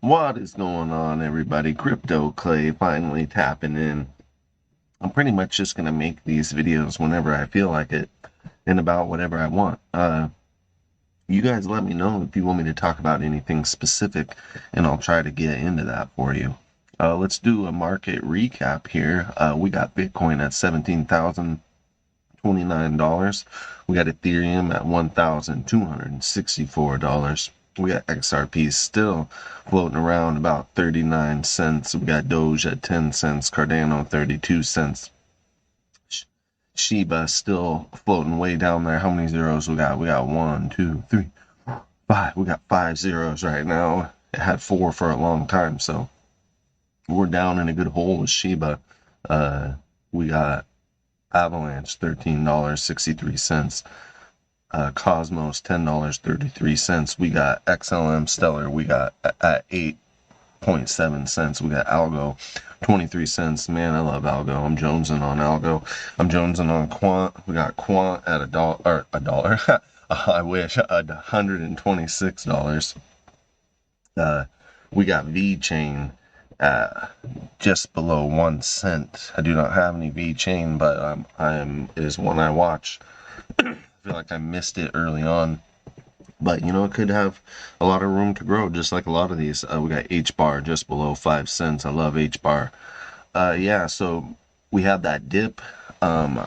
What is going on, everybody? Crypto Clay finally tapping in. I'm pretty much just gonna make these videos whenever I feel like it and about whatever I want. You guys let me know if you want me to talk about anything specific, and I'll try to get into that for you. Let's do a market recap here. We got Bitcoin at $17,029. We got Ethereum at $1,264. We got XRP still floating around about 39 cents. We got Doge at 10 cents, Cardano 32 cents. Shiba still floating way down there. How many zeros we got? We got 1, 2, 3, 5. We got 5 zeros right now. It had 4 for a long time, so we're down in a good hole with Shiba. We got Avalanche $13.63. Cosmos $10.33. We got XLM Stellar. We got at 8.7 cents. We got Algo 23 cents. Man, I love Algo. I'm jonesing on Algo. I'm jonesing on Quant. We got Quant at $1. I wish $126. We got VeChain at just below 1 cent. I do not have any VeChain, but it is one I watch. I feel like I missed it early on, but it could have a lot of room to grow, just like a lot of these. We got HBAR just below 5 cents. I love HBAR. Yeah, so we have that dip. I'm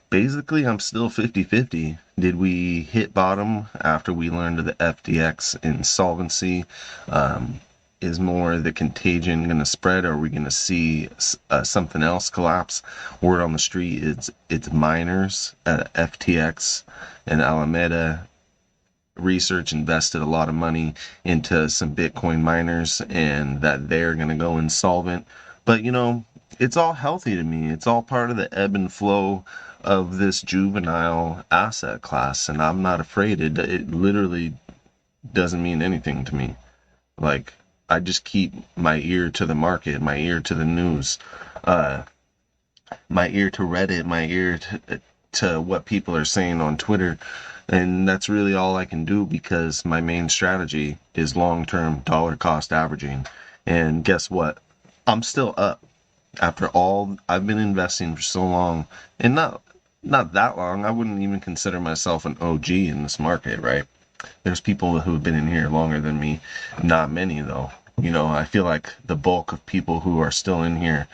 still 50-50. Did we hit bottom after we learned of the FTX insolvency? Is more the contagion going to spread, or are we going to see something else collapse? Word on the street is it's miners at FTX and Alameda Research invested a lot of money into some Bitcoin miners, and that they're going to go insolvent. But it's all healthy to me. It's all part of the ebb and flow of this juvenile asset class, and I'm not afraid. It literally doesn't mean anything to me. Like, I just keep my ear to the market, my ear to the news, my ear to Reddit, my ear to what people are saying on Twitter. And that's really all I can do, because my main strategy is long-term dollar cost averaging. And guess what? I'm still up after all I've been investing for so long, and not that long. I wouldn't even consider myself an OG in this market, right? There's people who have been in here longer than me. Not many, though. I feel like the bulk of people who are still in here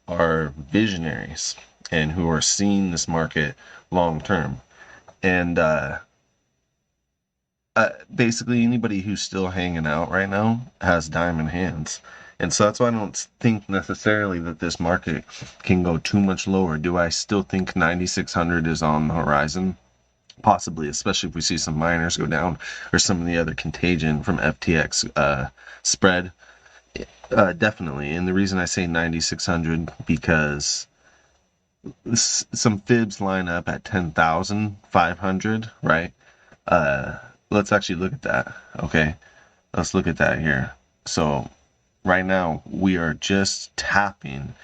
are visionaries and who are seeing this market long term. And basically, anybody who's still hanging out right now has diamond hands. And so that's why I don't think necessarily that this market can go too much lower. Do I still think 9,600 is on the horizon? Possibly, especially if we see some miners go down, or some of the other contagion from FTX spread. Definitely. And the reason I say 9,600, because some fibs line up at 10,500, right? Let's actually look at that. Okay, let's look at that here. So right now we are just tapping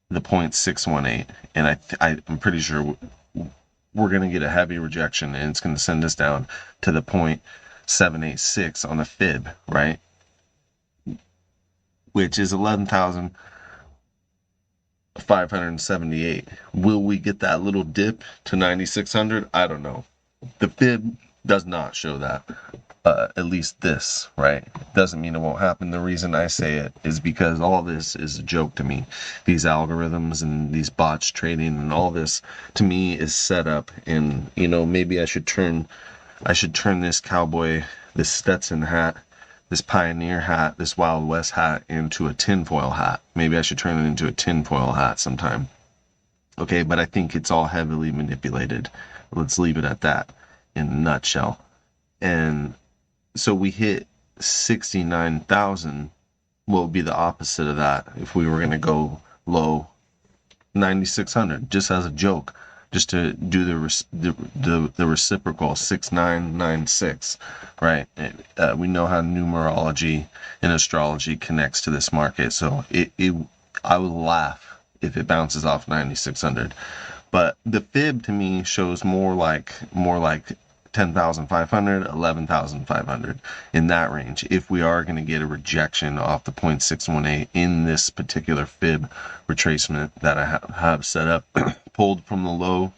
the 0.618, and I'm pretty sure we're going to get a heavy rejection, and it's going to send us down to the 0.786 on the fib, right? Which is 11,578. Will we get that little dip to 9,600? I don't know. The fib does not show that. At least this, right? Doesn't mean it won't happen. The reason I say it is because all this is a joke to me. These algorithms and these bots trading and all this, to me, is set up. And maybe I should turn this cowboy, this Stetson hat, this pioneer hat, this Wild West hat into a tinfoil hat. Maybe I should turn it into a tinfoil hat sometime. Okay, but I think it's all heavily manipulated. Let's leave it at that in a nutshell. And so we hit 69,000. What would be the opposite of that if we were going to go low? 9,600, just as a joke, just to do the reciprocal 6996, right? We know how numerology and astrology connects to this market, so I would laugh if it bounces off 9,600. But the fib to me shows more like 10,500, 11,500 in that range. If we are going to get a rejection off the 0.618 in this particular fib retracement that I have set up, pulled from the low.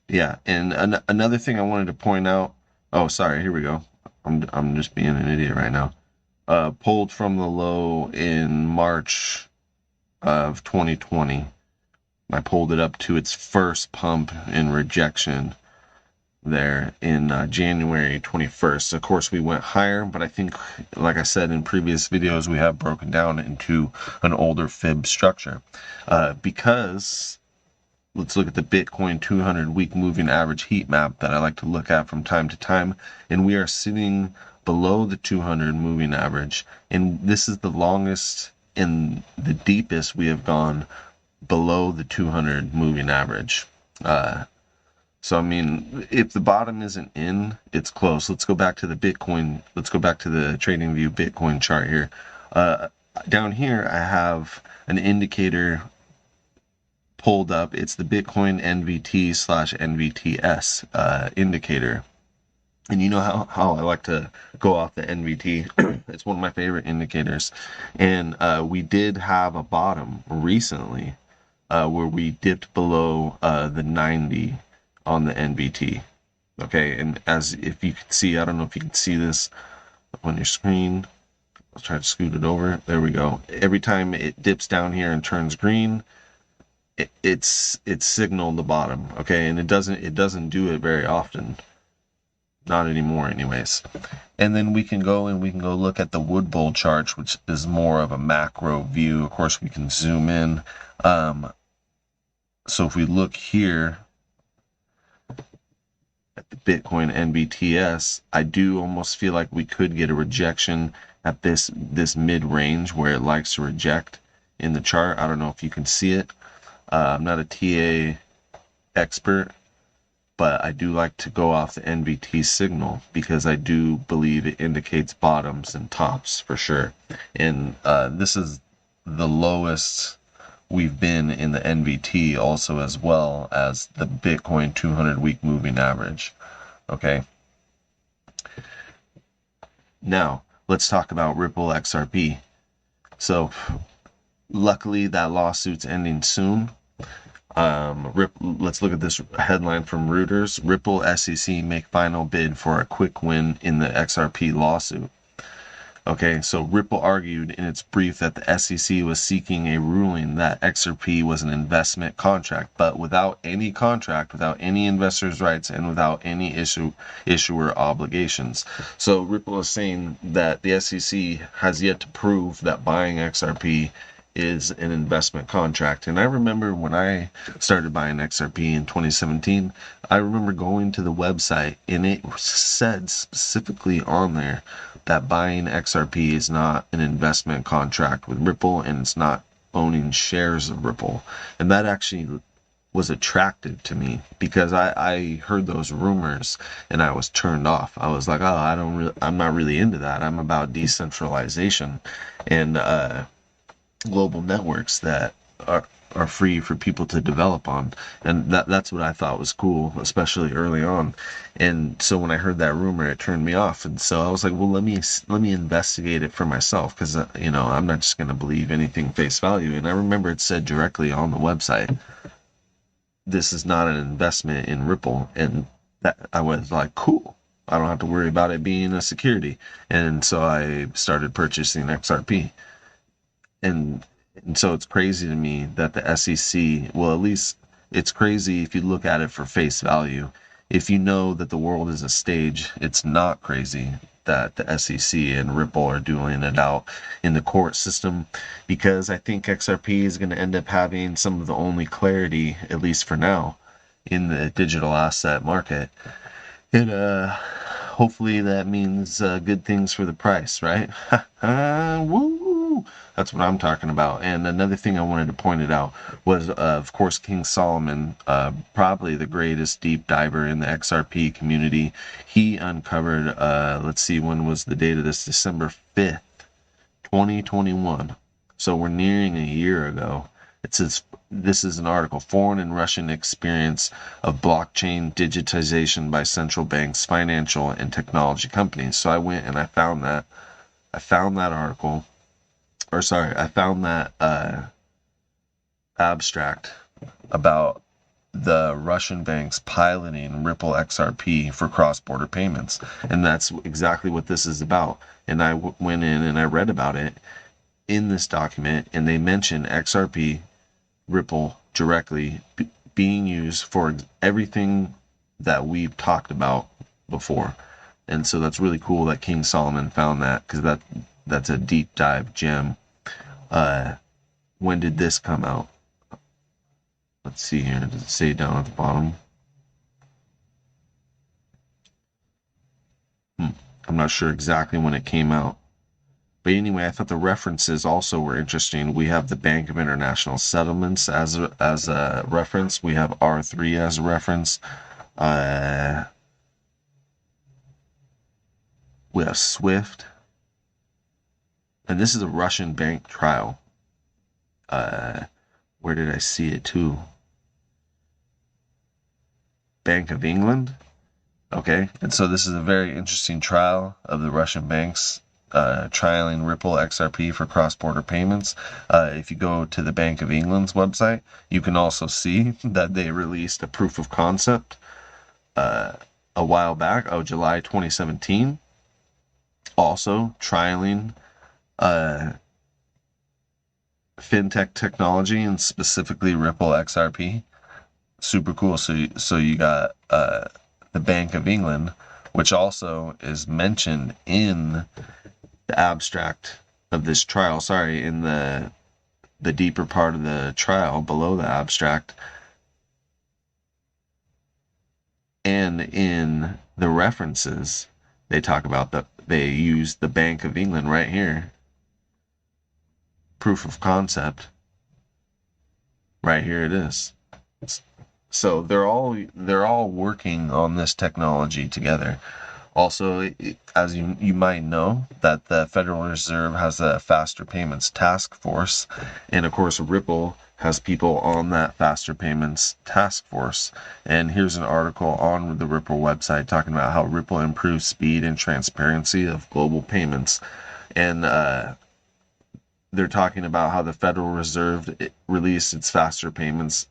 Yeah, and another thing I wanted to point out. Oh, sorry. Here we go. I'm just being an idiot right now. Pulled from the low in March of 2020. I pulled it up to its first pump in rejection there in January 21st. Of course, we went higher, but I think, like I said in previous videos, we have broken down into an older fib structure because. Let's look at the Bitcoin 200 week moving average heat map that I like to look at from time to time. And we are sitting below the 200 moving average. And this is the longest and the deepest we have gone below the 200 moving average. So, I mean, if the bottom isn't in, it's close. Let's go back to the Bitcoin. Let's go back to the TradingView Bitcoin chart here. Down here, I have an indicator pulled up. It's the Bitcoin NVT/NVTS indicator. And you know how I like to go off the NVT. It's one of my favorite indicators. And we did have a bottom recently where we dipped below the 90 on the NVT. Okay, and as if you can see, I don't know if you can see this on your screen. I'll try to scoot it over. There we go. Every time it dips down here and turns green, it's signaled the bottom, okay, and it doesn't do it very often, not anymore anyways. And then we can go look at the wood bull chart, which is more of a macro view. Of course, we can zoom in. So if we look here at the Bitcoin NVTS, I do almost feel like we could get a rejection at this mid range where it likes to reject in the chart. I don't know if you can see it. I'm not a TA expert, but I do like to go off the NVT signal because I do believe it indicates bottoms and tops for sure. And this is the lowest we've been in the NVT, also as well as the Bitcoin 200 week moving average. Okay. Now, let's talk about Ripple XRP. So, luckily that lawsuit's ending soon. Let's look at this headline from Reuters. Ripple SEC make final bid for a quick win in the XRP lawsuit. Okay, so Ripple argued in its brief that the SEC was seeking a ruling that XRP was an investment contract, but without any contract, without any investors' rights, and without any issuer obligations. So Ripple is saying that the SEC has yet to prove that buying XRP is an investment contract. And I remember when I started buying XRP in 2017, I remember going to the website and it said specifically on there that buying XRP is not an investment contract with Ripple and it's not owning shares of Ripple. And that actually was attractive to me because I heard those rumors and I was turned off. I was like, oh, I'm not really into that. I'm about decentralization and global networks that are free for people to develop on, and that's what I thought was cool, especially early on. And so when I heard that rumor, it turned me off. And so I was like, well, let me investigate it for myself, because I'm not just going to believe anything face value. And I remember it said directly on the website, this is not an investment in Ripple, and that I was like, cool, I don't have to worry about it being a security. And so I started purchasing XRP. And so it's crazy to me that the SEC, well, at least it's crazy if you look at it for face value. If you know that the world is a stage, it's not crazy that the SEC and Ripple are dueling it out in the court system, because I think XRP is going to end up having some of the only clarity, at least for now, in the digital asset market. And hopefully that means good things for the price, right? Woo! That's what I'm talking about. And another thing I wanted to point it out was, of course, King Solomon, probably the greatest deep diver in the XRP community. He uncovered, let's see, when was the date of this? December 5th, 2021. So we're nearing a year ago. It says this is an article, Foreign and Russian Experience of Blockchain Digitization by Central Banks, Financial and Technology Companies. So I went and I found that. I found that article, or sorry, I found that abstract about the Russian banks piloting Ripple XRP for cross-border payments. And that's exactly what this is about. And I went in and I read about it in this document, and they mention XRP, Ripple directly being used for everything that we've talked about before. And so that's really cool that King Solomon found that, because that's a deep dive gem. When did this come out? Let's see here. Does it say down at the bottom? I'm not sure exactly when it came out. But anyway, I thought the references also were interesting. We have the Bank of International Settlements as a reference. We have R3 as a reference. We have SWIFT. And this is a Russian bank trial. Where did I see it too? Bank of England. Okay, and so this is a very interesting trial of the Russian banks trialing Ripple XRP for cross-border payments. If you go to the Bank of England's website, you can also see that they released a proof of concept a while back, July 2017. Also trialing fintech technology, and specifically Ripple XRP. Super cool. So you got the Bank of England, which also is mentioned in the abstract of this trial. Sorry, in the deeper part of the trial below the abstract, and in the references they talk about they use the Bank of England right here. Proof of concept. Right here it is. So they're all working on this technology together. Also, as you might know, that the Federal Reserve has a faster payments task force, and of course Ripple has people on that faster payments task force. And here's an article on the Ripple website talking about how Ripple improves speed and transparency of global payments. And they're talking about how the Federal Reserve released its faster payments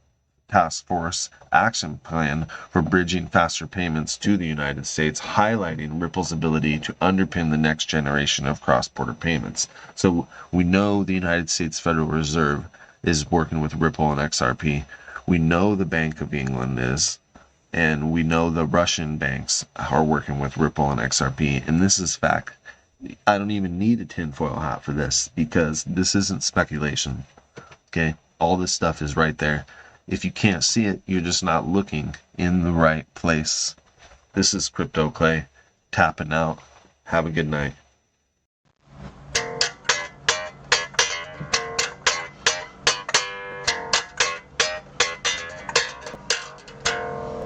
task force action plan for bridging faster payments to the United States, highlighting Ripple's ability to underpin the next generation of cross-border payments. So we know the United States Federal Reserve is working with Ripple and XRP. We know the Bank of England is, and we know the Russian banks are working with Ripple and XRP, and this is fact. I don't even need a tinfoil hat for this, because this isn't speculation. Okay? All this stuff is right there. If you can't see it, you're just not looking in the right place. This is Crypto Clay, tapping out. Have a good night.